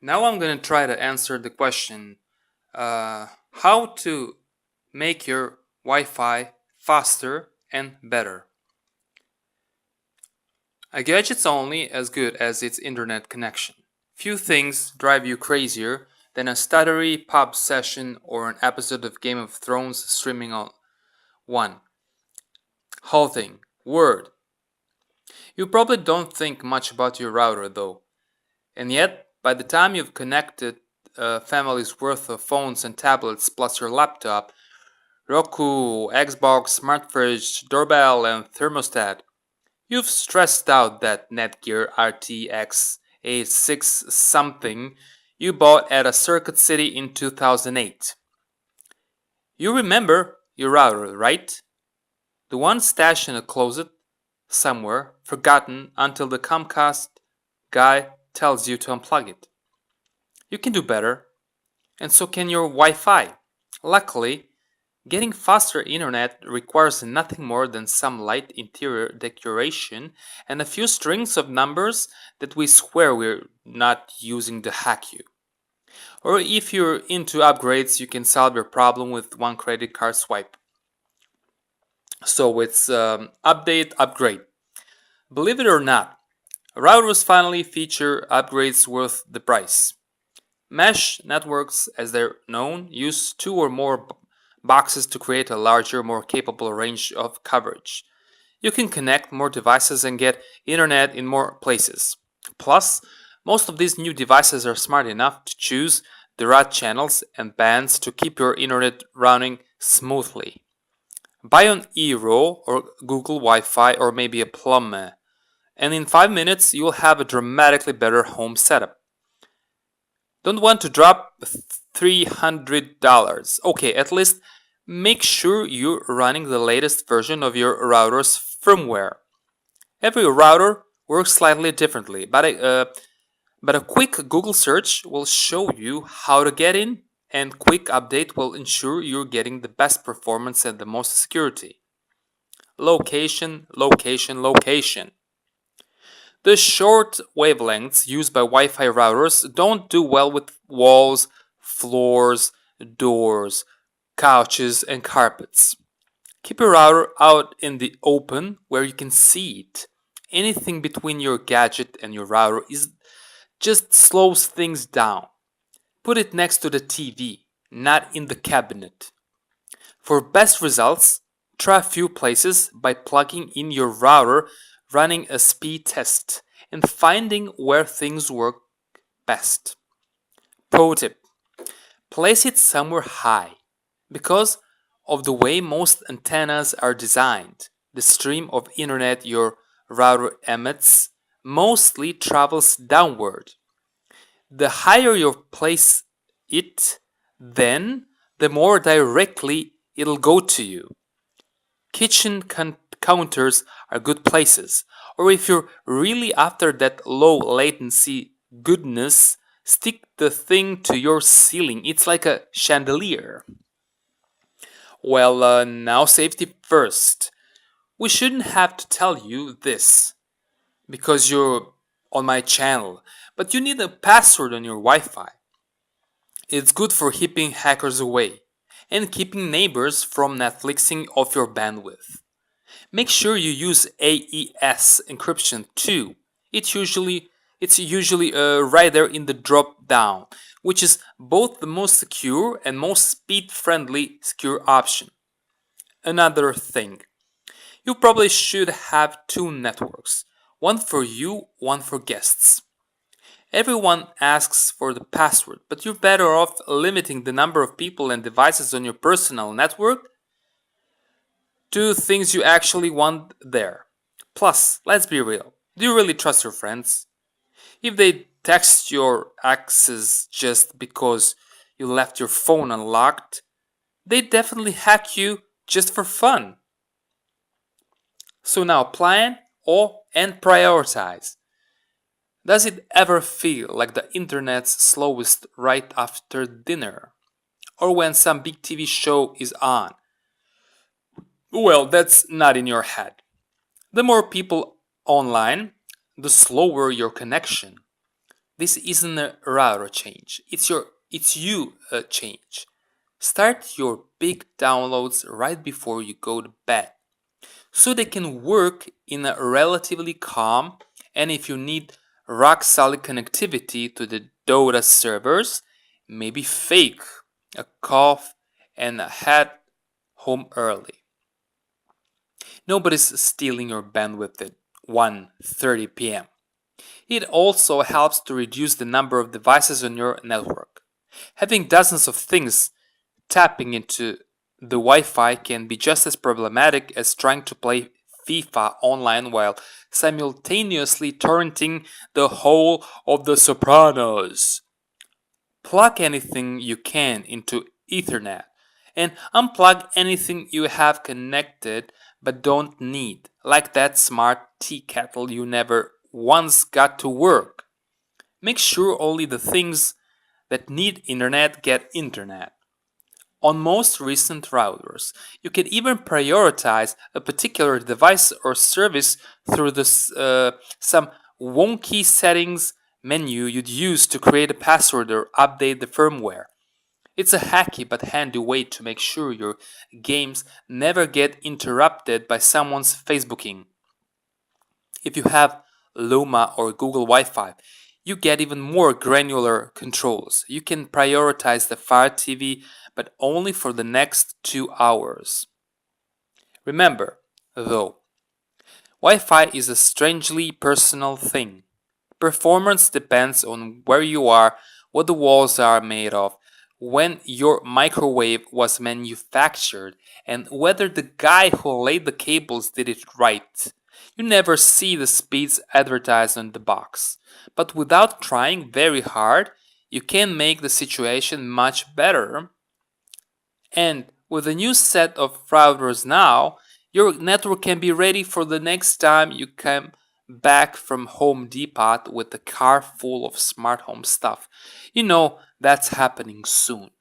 Now I'm going to try to answer the question how to make your Wi-Fi faster and better. A gadget's only as good as its internet connection. Few things drive you crazier than a stuttery pub session or an episode of Game of Thrones streaming on one. Whole thing. Word. You probably don't think much about your router though. And yet, by the time you've connected a family's worth of phones and tablets plus your laptop, Roku, Xbox, smart fridge, doorbell, and thermostat, you've stressed out that Netgear RTX A6 something you bought at a Circuit City in 2008. You remember your router, right? The one stashed in a closet somewhere, forgotten until the Comcast guy tells you to unplug it. You can do better, and so can your Wi-Fi. Luckily, getting faster internet requires nothing more than some light interior decoration and a few strings of numbers that we swear we're not using to hack you. Or if you're into upgrades, you can solve your problem with one credit card swipe. So it's update, upgrade. Believe it or not, routers finally feature upgrades worth the price. Mesh networks, as they're known, use two or more boxes to create a larger, more capable range of coverage. You can connect more devices and get internet in more places. Plus, most of these new devices are smart enough to choose the right channels and bands to keep your internet running smoothly. Buy an eRoll or Google Wi-Fi or maybe a Plum, and in 5 minutes you'll have a dramatically better home setup. Don't want to drop $300. Okay, at least make sure you're running the latest version of your router's firmware. Every router works slightly differently, but a quick Google search will show you how to get in, and quick update will ensure you're getting the best performance and the most security. Location, location, location. The short wavelengths used by Wi-Fi routers don't do well with walls, floors, doors, couches, and carpets. Keep your router out in the open where you can see it. Anything between your gadget and your router is just slows things down. Put it next to the TV, not in the cabinet. For best results, try a few places by plugging in your router, running a speed test, and finding where things work best. Pro tip: place it somewhere high. Because of the way most antennas are designed, the stream of internet your router emits mostly travels downward. The higher you place it, then the more directly it'll go to you. Kitchen counters are good places, or if you're really after that low latency goodness, stick the thing to your ceiling. It's like a chandelier. Well, now safety first. We shouldn't have to tell you this because you're on my channel, but you need a password on your Wi-Fi. It's good for keeping hackers away and keeping neighbors from Netflixing off your bandwidth. Make sure you use AES encryption too. It's usually right there in the drop down, which is both the most secure and most speed-friendly secure option. Another thing, you probably should have two networks, one for you, one for guests. Everyone asks for the password, but you're better off limiting the number of people and devices on your personal network to things you actually want there. Plus, let's be real, do you really trust your friends? If they text your access just because you left your phone unlocked, they definitely hack you just for fun. So now plan and prioritize. Does it ever feel like the internet's slowest right after dinner? Or when some big TV show is on? Well, that's not in your head. The more people online, the slower your connection. This isn't a router change. It's you a change. Start your big downloads right before you go to bed so they can work in a relatively calm, and if you need rock solid connectivity to the Dota servers, maybe fake a cough and head home early. Nobody's stealing your bandwidth at 1:30 p.m. It also helps to reduce the number of devices on your network. Having dozens of things tapping into the Wi-Fi can be just as problematic as trying to play FIFA online while simultaneously torrenting the whole of The Sopranos. Plug anything you can into Ethernet and unplug anything you have connected but don't need, like that smart tea kettle you never once got to work. Make sure only the things that need internet get internet. On most recent routers, you can even prioritize a particular device or service through some wonky settings menu you'd use to create a password or update the firmware. It's a hacky but handy way to make sure your games never get interrupted by someone's Facebooking. If you have Luma or Google Wi Fi, you get even more granular controls. You can prioritize the Fire TV, but only for the next 2 hours. Remember, though, Wi Fi is a strangely personal thing. Performance depends on where you are, what the walls are made of, when your microwave was manufactured, and whether the guy who laid the cables did it right. You never see the speeds advertised on the box, but without trying very hard, you can make the situation much better. And with a new set of routers now, your network can be ready for the next time you come back from Home Depot with a car full of smart home stuff. You know that's happening soon.